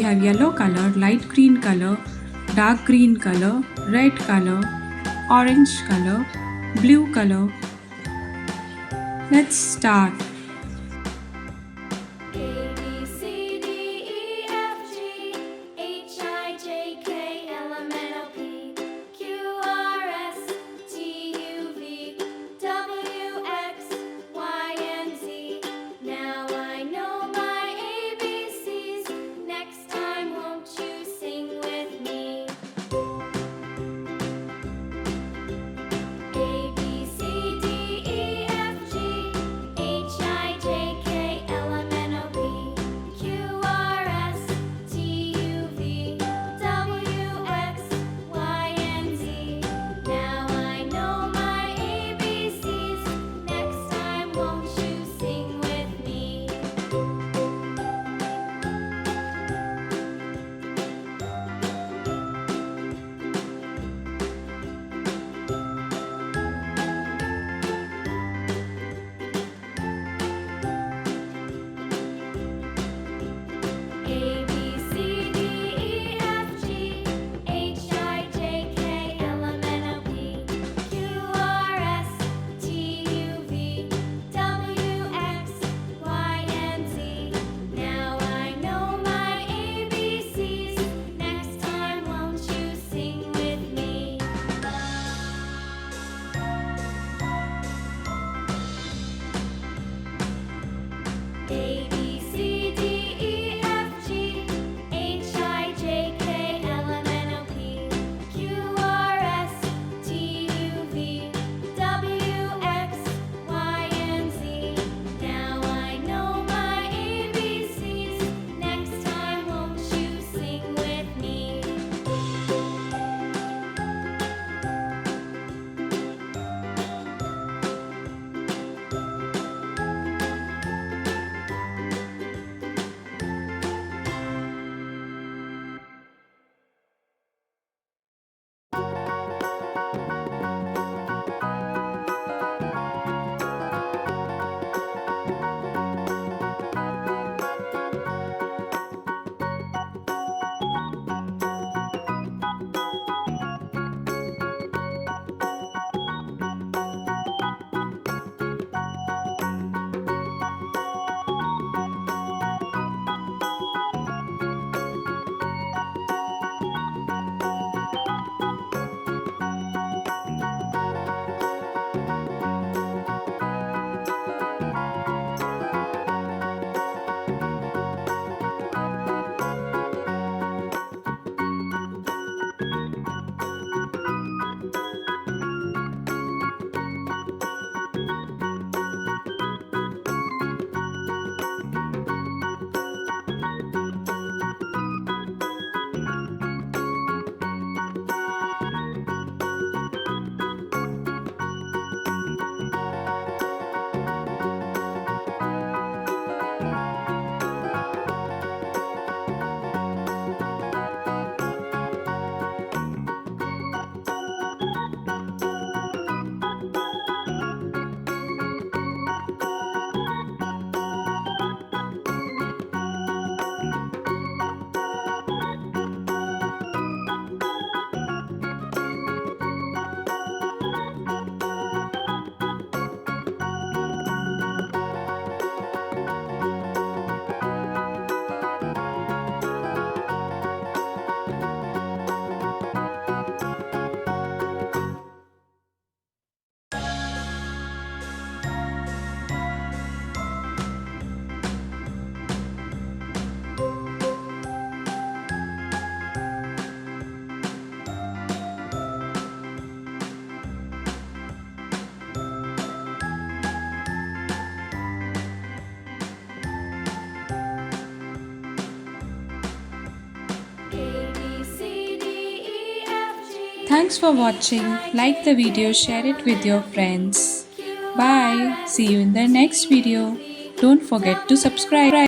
have yellow color, light green color, dark green color, red color, orange color, blue color. Let's start. A B C D E F G H I J K L M N O P Q R S T U V W X Y and Z. Now I know my ABCs. Next time, won't you sing with me? A B C D E F G H I J K L M N O P Q R S T U V W X Y and Z. Now I know my ABCs. Next time, won't you sing with me? A B C D E F G H I J K L M N O P Q R S T U V W X Y and Z. Now I know my ABCs. Next time, won't you sing with me? A B C D E F G H I J K L M N O P Q R S T U V W X Y and Z. Now I know my ABCs. Next time, won't you sing with me? Thanks for watching. Like the video, share it with your friends. Bye. See you in the next video. Don't forget to subscribe.